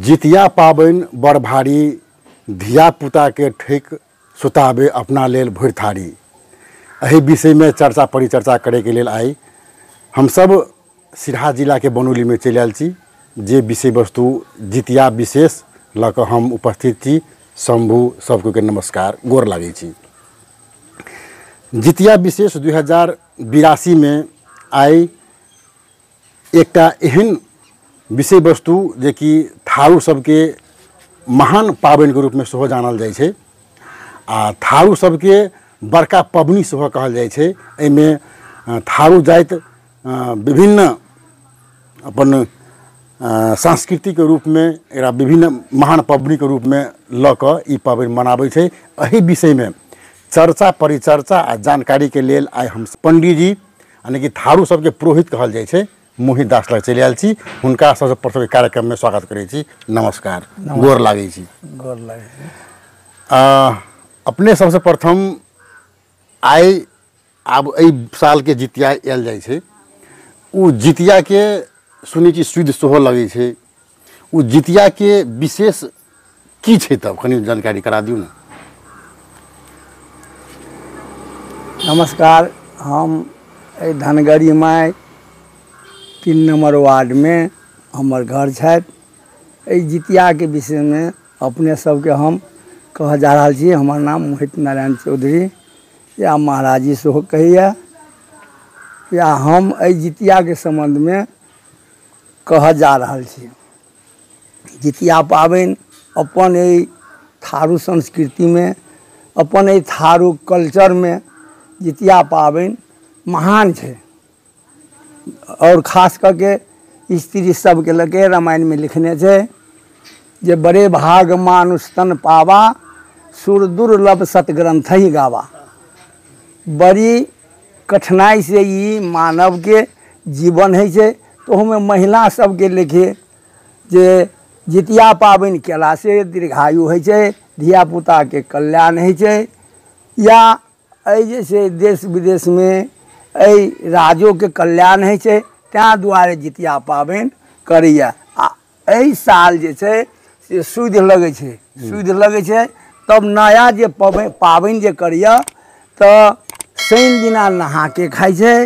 जितिया पाबनि बड़ भारी, धिया पुता के ठेक सुताबे अपना लेल भरि थारी। एहि विषय में चर्चा परिचर्चा करे के लेल आइ हम सब सिराहा जिला के बनौली में चलि आयल छी। जे विषय वस्तु जितिया विशेष ल क हम उपस्थित छी। शंभु सबको के नमस्कार, गोर लागै छी। जितिया विशेष 2082 में आई एकटा एहन विषय वस्तु जे कि थारू सबके महान पाबनि के रूप में सेहो जानल जाइ छै आ थारू सबके बड़का पबनी सेहो कहल जाइ छै। एहिमे थारू जाति विभिन्न अपन सांस्कृतिक रूप में एकरा विभिन्न महान पबनी के रूप में ल क ई पाबनि मनाबै छै। एहि विषय में चर्चा परिचर्चा आ जानकारी के लेल आइ हम पंडित जी यानी कि थारू सबके पुरोहित कहल जाइ छै मोहित दास लग चलि आयल छी। हुनका सबसे प्रथम कार्यक्रम में स्वागत करै छी। नमस्कार, गोर लागै छी। गोर लागै छी। अपने सबसे प्रथम आइ आब एहि साल के जितिया आयल जाइ छै, उ जितिया के सुनै छी शुद्ध सेहो लगै छै। उ जितिया के विशेष की छै, तब कनी जानकारी करा दियौ ना। नमस्कार, हम धनगढ़ी माय 3 नंबर वार्ड में हमर घर छथि। जितिया के विषय में अपने सबके हम कह जा रहल छी। हमर नाम मोहित नारायण चौधरी या महाराजी सेहो कहैया। या हम जितिया के संबंध में कह जा रहल छी। जितिया पाबनि अपन थारू संस्कृति में, अपन थारू कल्चर में जितिया पाबनि महान है। और खास करके स्त्री सब के लगे रामायण में लिखने छे जे बड़े भाग मानुष तन पावा, सुर दुर्लभ सतग्रंथ ही गावा। बड़ी कठिनाई से ये मानव के जीवन है छे। तो हमें महिला सब के लिखे जे जितिया पाबनि केला से दीर्घायु है छे, धिया पुता के कल्याण है छे। या जैसे देश विदेश में राजो के कल्याण है छे, त्या दुआरे जितिया पाबनि करैया। साल जे छे से शुद्ध लगे छे, शुद्ध लगे छे। तब नया जे पाबनि जे करिया तो शनि दिना नहा के खाई छे,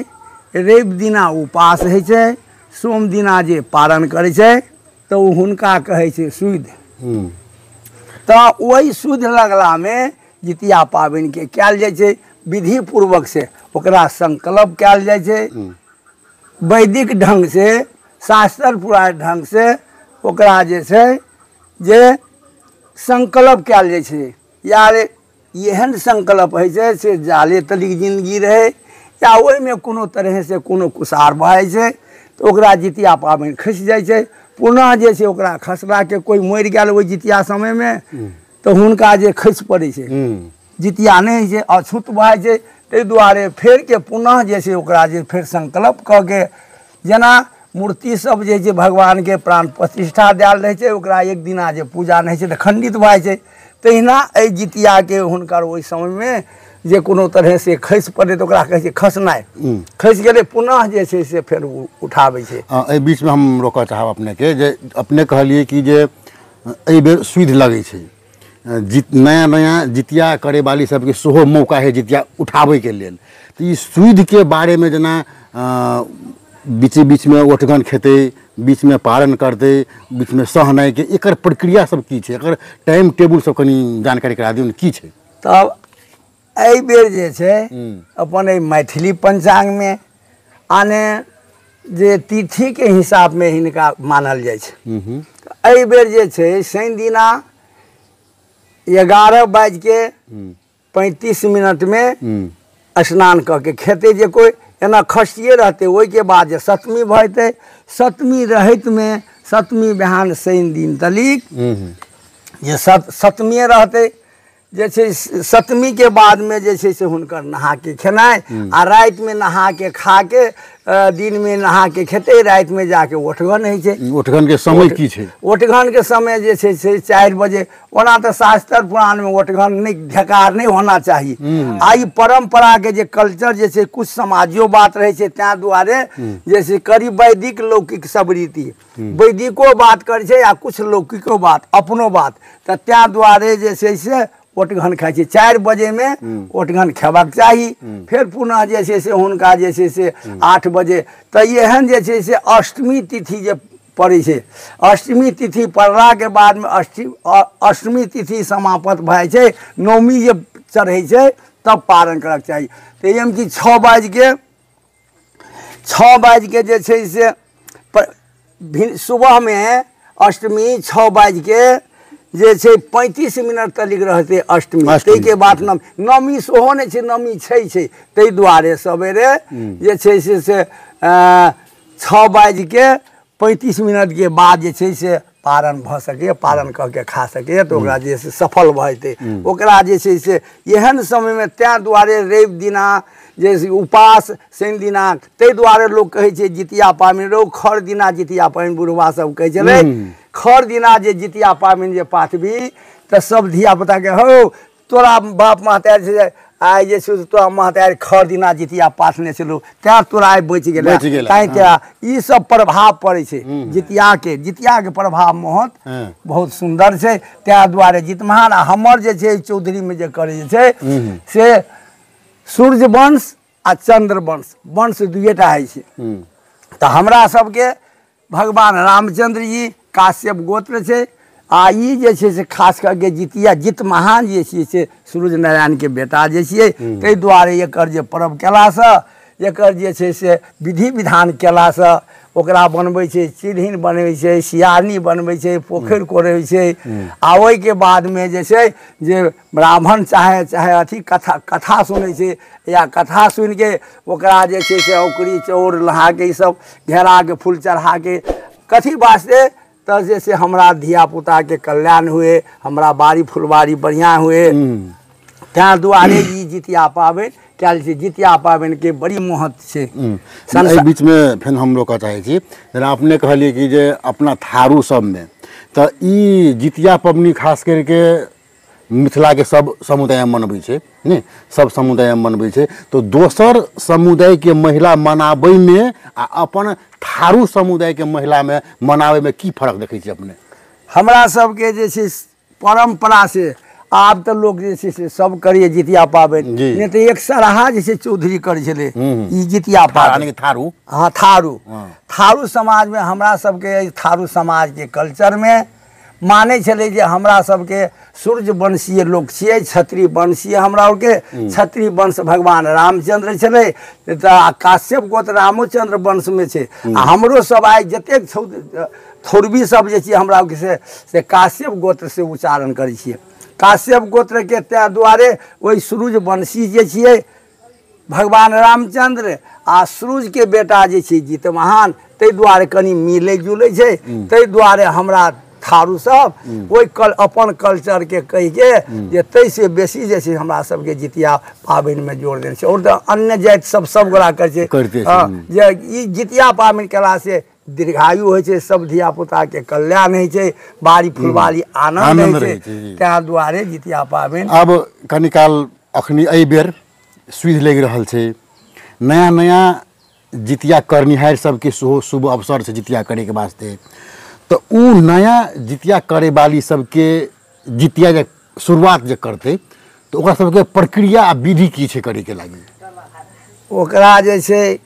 रवि दिना उपास है छे, सोम दिना जे पारण करे छे तो हुनका कहे छे शुद्ध। तो वही शुद्ध लगला में जितिया पाबनि के कैल जाय छे। विधि पूर्वक से ओकरा संकल्प कैल जाय छे। वैदिक ढंग से, शास्त्र पुराण ढंग से ओकरा जे छे जे संकल्प कैल जाय छे। यार एहन संकल्प है छे से जाले तलिक जिंदगी रहे या ओहि में कोनो तरह से कोनो कुसार भए छे तो ओकरा जितिया पाबनि खसि जाय छे। पुनः जे छे ओकरा खसला के कोई मरि गेल ओहि जितिया समय में तो हुनका जे खसि पड़े छे, जितिया नहीं छे, अछूत भए छे। ताहि दुआरे फेर के पुनः जे छे ओकरा जे फेर संकल्प क के, जेना मूर्ति सब जे छे भगवान के प्राण प्रतिष्ठा देल रहे छे, ओकरा एक दिना जे पूजा नहीं छे तो खंडित भए छे। तहिना जितिया के हुनकर ओहि समय में जे कोनो तरह से खसि पड़े तो ओकरा कहे छे खसनाइ। खसि गेले पुनः जे छे से फेर उठाबै छे। एहि बीच में हम रोकऽ चाहब अपने के जे अपने कहलिए कि जे एहि बेर शुद्ध लगे छे, नया नया जितिया करे वाली सबके सेहो मौका है जितिया उठाबै के लेल। तो ई शुद्ध के बारे में जेना बीच बीच में ओठगन खेते, बीच में पारण करते, बीच में सहनाई के, एकर प्रक्रिया सब की छे, एकर टाइम टेबुल सब कनी जानकारी करा दियौ की छे। तब एहि बेर जे छे अपन मैथिली पंचांग में आने जे तिथि के हिसाब में हिनका मानल जाय छे। एहि बेर जे छे शनि दिना 11:35 में स्नान करके खेते। जे कोई एना खसिए रहते ओहि के बाद जे सप्तमी भते, सप्तमी रहत में सप्तमी बिहान शनि दिन तलिक जे सप्तमी रहते। जे छे सप्तमी के बाद में जे छे से हुनकर नहा के खेनाई आ रात में नहा के खा के दिन में नहा के खेते, रात में जाके ओठगन होइ छै। ओठगन के समय की छै? ओठगन के समय जे छै से 4 बजे। ओना तऽ शास्त्र पुराण में ओठगन नहीं, ढेकार नहीं होना चाहिए। आ ई परंपरा के जे कल्चर जे छै कुछ समाजियो बात रहे छै, तैं दुआरे जैसे करी वैदिक लौकिक सब रीति, वैदिको बात करे छै आ कुछ लौकिको बात, अपनो बात, तऽ तैं दुआरे जे छै से ओठगन खाइ छै। 4 बजे में ओठगन खेबाक चाही। फिर पुनः जे छै से हुनका जे छै से 8 बजे। तऽ एहन जे छै से अष्टमी तिथि जे पड़ै छै, अष्टमी तिथि पड़ला के बाद में अष्टमी तिथि समाप्त भए छै, नवमी जे चढ़ै छै तब पारण करक चाही। तऽ एम कि 6 बाज के जे छै से सुबह में अष्टमी 6 बाज के जे छै 35 मिनट तलिक रहते अष्टमी। ताहि के बाद नवमी सेहो नहीं छै, नवमी छै। ताहि दुआरे सवेरे जे छै से 6 बाज के 35 मिनट के बाद जे छै से पारण भ सके, पारण कऽ के खा सके, तो ओकरा जे से सफल भ जेतै। ओकरा जे छै से एहन समय में तैं दुआरे रवि दिना जैसे उपास, शनि दिना, ताहि दुआरे लोग कहै छै जितिया पाबनि रौ खर दिना जितिया पाबनि, बुढ़वा सब कहै छलै खर दिना जे जितिया पाबनि जे पाठबी तऽ सब धिया पुता के हौ तोरा बाप महतारी से आइ जे छै तोरा महतारी खर दिना जितिया पाठने छलो, तैं तोरा आइ बचि गेलै। तैं क्या ई सब प्रभाव पड़ै छै जितिया के प्रभाव महत बहुत सुंदर छै। तैं दुआरे जितमहान हमर जे छै चौधरी में जे करे छै से सूर्य वंश आ चंद्र वंश, वंश दुएटा है छै। तऽ हमरा सबके भगवान रामचंद्र जी काश्यप गोत्र छै। आ ई जे छै से खास करके जितिया जितमहान जे छियै से सूर्य नारायण के बेटा जे छियै। ताहि दुआरे एकर जे पर्व केलासँ, एकर जे छै से विधि विधान केलासँ ओकरा बनबै छै, चिढ़िन बनबै छै, सियारनी बनबै छै, पोखरि कोड़ै छै। आ ओहिके बादमे जे छै जे ब्राह्मण चाहे अथी कथा सुनै छै, या कथा सुनि के ओकरा जे छै से औकरी चाउर लहा के ई सब घेरा के फूल चढ़ा के, कथी वास्ते तऽ जे से हमरा धिया पुता के कल्याण हुए, हमरा बाड़ी फुलबाड़ी बढ़िया हुए। तैं दुआरे ई जितिया पाबनि कयल छै। जितिया पाबनि के बड़ी महत्व छै। एहि बीच में फिर हम लोग चाहे छी, जेना अपने कहलिए कि जे अपना थारू सब में तऽ ई जितिया पबनी खास करके मिथिला के सब समुदाय मनबै छै ने, सब समुदाय मनबै छै। तो दोसर समुदाय के महिला मनाबै में आ अपन थारू समुदाय के महिला में मनाबै में की फर्क देखै छी अपने? हमरा सबके जे छै परंपरा से आब तऽ लोग जे छै से सब करिए जितिया पाबनि, नहीं तो एक सराहा जे छै चौधरी करै छलै ई जितिया पाबनि। थारू, हाँ थारू समाज में हमरा सबके थारू समाज के कल्चर में माने छलै जे हमरा सबके सूर्य वंशीय लोग छियै, क्षत्रिय वंशीय हमरा के क्षत्रिय वंश भगवान रामचंद्र छलै। तऽ काश्यप गोत्र रामचंद्र वंश में छै। आ हमरो सब आइ जतेक थोड़बी सब जे छियै हमरा से काश्यप गोत्र से उच्चारण करै छियै। काश्यप गोत्र के तैं दुआरे ओहि सूर्य वंशी जे छियै भगवान रामचंद्र आ सूर्य के बेटा जे छै जितमहान, ताहि दुआरे कनि मिलै जुलै छै। ताहि दुआरे हमरा थारू सब ओहि अपन कल्चर के कहि के जे तै से बेसी जे छै हमरा सबके जितिया पाबनि में जोड़ देने छै। और तऽ अन्य जाति सब गोरा करै छै जे ई जितिया पाबनि केला से दीर्घायु होइ छै, सब धिया पुता के कल्याण होइ छै, बाड़ी फुलबाड़ी आनंद होइ छै। तैं दुआरे जितिया पाबनि अब कनि काल अखनी एहि बेर सुधि लागि रहल छै। नया नया जितिया करनिहार सबके सेहो शुभ अवसर छै जितिया करे के वास्ते। तो उ नया जितिया करे वाली सबके जितिया जे शुरुआत जे करते तो ओकरा सबके प्रक्रिया आ विधि की छै करे के लागी? ओकरा जे छै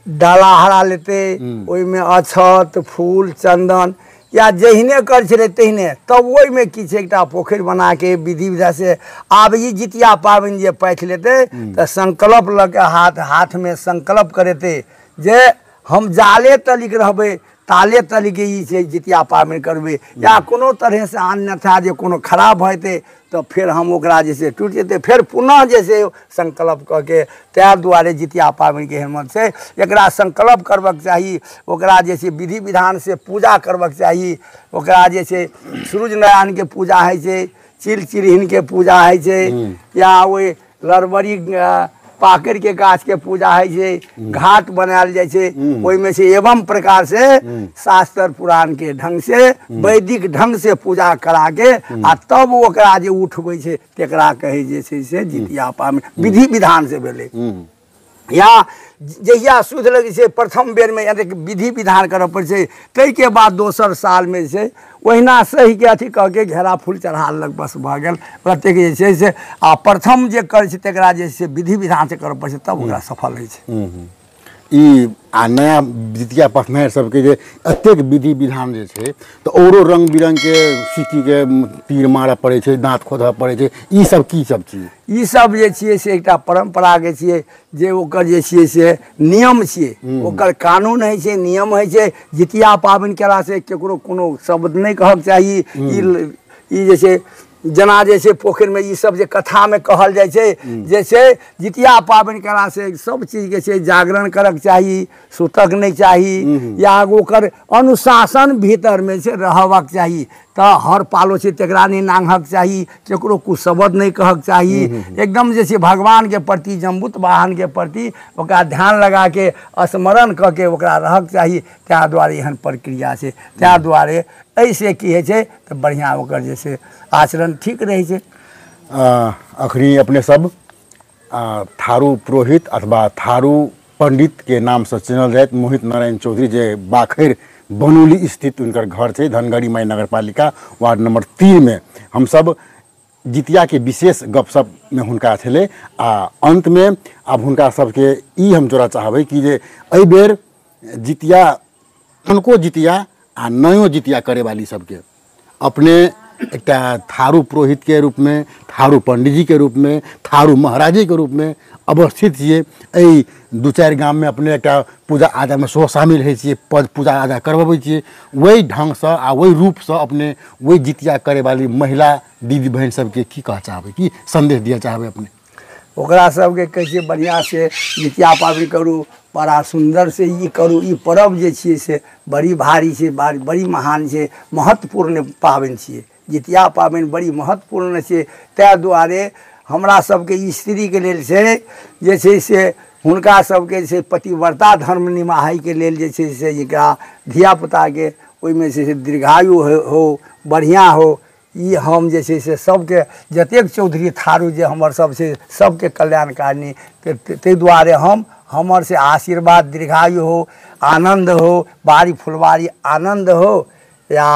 डाला हरा लेते, ओहि में अक्षत फूल चंदन या जहिने कर छलै तहिने, तब ओहि में की छै एकटा पोखरि बना के विधि विधान से आब ई जितिया पाबनि जे पाठि लेते तऽ संकल्प लऽ के हाथ में संकल्प करेते जे हम जाले तलिक रहबै ताले तलिक ई छै जितिया पाबनि करबै, या कोनो तरह से अन्यथा जे कोनो खराब भऽ जेतै तो फिर हम ओकरा जे छै टूटि जेतै, फिर पुनः जे छै संकल्प कऽ के। ताहि दुआरे जितिया पाबनि के हिम्मत छै, एकरा संकल्प करबाक चाही, ओकरा जे छै विधि विधान से पूजा करबाक चाही। ओकरा जे छै सूर्य नारायण के पूजा होइ छै, चिल चिरहिन के पूजा होइ छै, या ओहि लड़बड़ी पाकड़ के गाछ के पूजा है छे, घाट बनायल जाय छे, ओहि में से एवं प्रकार से शास्त्र पुराण के ढंग से वैदिक ढंग से पूजा करा के आ तब ओकरा जे उठबै छे तेकरा कहे जे छै से जितिया पाबनि विधि विधान से भेलै। या जहिया शुद्ध लगे से प्रथम बेर में यानी विधि विधान करऽ पड़ै छै, ताहि के बाद दोसर साल में से ओहिना सही के अथी कह के घेरा फूल चढ़ा लग बस भऽ गेल। प्रत्येक जे छै से आ प्रथम जे करै छै तेकरा जे छै विधि विधान से करऽ पड़ै छै तब ओकरा सफल होइ छै। ई आ नया जितिया पखनारि सबके जे एतेक विधि विधान जे छै तऽ औरो रंग बिरंग के सिक्की के तीर मारऽ पड़ै छै, दाँत खोदऽ पड़ै छै, ई सब की सब चीज? ई सब जे छियै से एकटा परंपरा के छियै जे ओकर जे छियै से नियम छियै, ओकर कानून होइ छै, नियम होइ छै। जितिया पाबनि केला से केकरो कोनो शब्द नहि कहक चाही। ई जे छै जेना जे छै पोखरि में ई सब जे कथा में कहल जाइ छै जे छै जितिया पाबनि केला से सब चीज के छै जागरण करक चाही, सुतक नहीं चाही, या ओकर अनुशासन भीतर में से रहबाक चाही। तऽ हर पालो छै तेकरा नहीं नांगहक चाही, केकरो कुछ शब्द नहीं कहक चाही। एकदम जे छै भगवान के प्रति जम्बुत वाहन के प्रति ओकरा ध्यान लगा के स्मरण कऽ के ओकरा रहक चाही। तै दुआरे एहन प्रक्रिया छै, तै दुआरे ऐसे की होइ छै तऽ बढ़िया ओकर जे छै आचरण ठीक रहे छै। अखनी अपने सब थारू पुरोहित अथवा थारू पंडित के नाम से चिन्हल जाइत मोहित नारायण चौधरी जे बाखैर बनौली स्थित उनकर घर है धनगढ़ी माई नगर पालिका वार्ड नंबर 3 में हम सब जितिया के विशेष गपशप में हुनका छे। आ अंत में अब हुनका सबके ई हम जोड़ा चाहबै कि जे एहि बेर जितिया उनको जितिया आ नयो जितिया करे वाली सबके अपने एक थारू पुरोहित के रूप में, थारू पंडित जी के रूप में, थारू महाराजी के रूप में अवस्थित छे। एहि 2-4 गाम में अपने एक पूजा आजा में सेहो शामिल है छे, पद पूजा आजा करवाबै छे। वही ढंग से आ वही रूप से अपने वही जितिया करे वाली महिला दीदी बहन सबके की कह चाहबै, की संदेश दिया चाहबै अपने? ओकरा सबके कैसे बढ़िया से जितिया पाबनि करू, बड़ा सुंदर से ई करू। ई पर्व जे छियै से बड़ी भारी छै, बड़ी महान छै, महत्वपूर्ण पाबनि छियै। जितिया पाबनि बड़ी महत्वपूर्ण छै। तै दुआरे हमरा सबके स्त्री के लेल से जे छै से हुनका सबके से पतिव्रता धर्म निमाहै के लेल जे छै से एकरा धिया पुता के ओहिमे से दीर्घायु हो, बढ़िया हो। ई हम जे छै से सबके जतेक चौधरी थारू जे हमर सब छै सबके कल्याणकारिणी, ताहि दुआरे हमर से आशीर्वाद दीर्घायु हो, आनंद हो, बाड़ी फुलवारी आनंद हो। या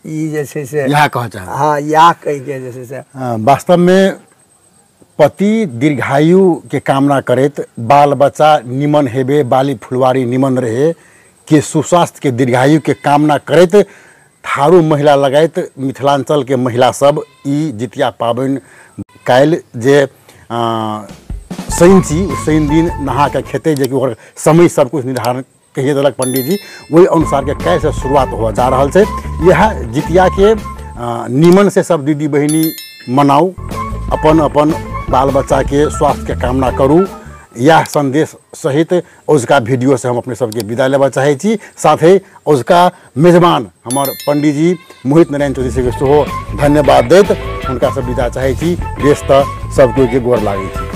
ई जे छै से यहाँ कह चाह हाँ या कह के जे छै से वास्तव में पति दीर्घायु के कामना करैत बाल बच्चा निमन हेबे, बाली फुलवारी निमन रहे के सुस्वास्थ्य के दीर्घायु के कामना करैत थारू महिला लगायत मिथिलांचल के महिला सब ई जितिया पाबनि काल्हि जे शनि दिन नहा के खेते जे कि समय सब कुछ निर्धारण कहिए देलक पंडित जी, वही अनुसार के काल्हि से शुरुआत हो जा रहा है। यह जितिया के निमन से सब दीदी बहिनी मनाऊ, अपन अपन बाल बच्चा के स्वास्थ्य के कामना करूँ, यह संदेश सहित उसका वीडियो से हम अपने सबके विदा लेवा चाहे छी। साथ ही उसका मेजबान हमार पंडित जी मोहित नारायण चौधरी से सेहो धन्यवाद देत उनका सब विदा चाहे छी। देश त सब कोई के गोर लागे छी।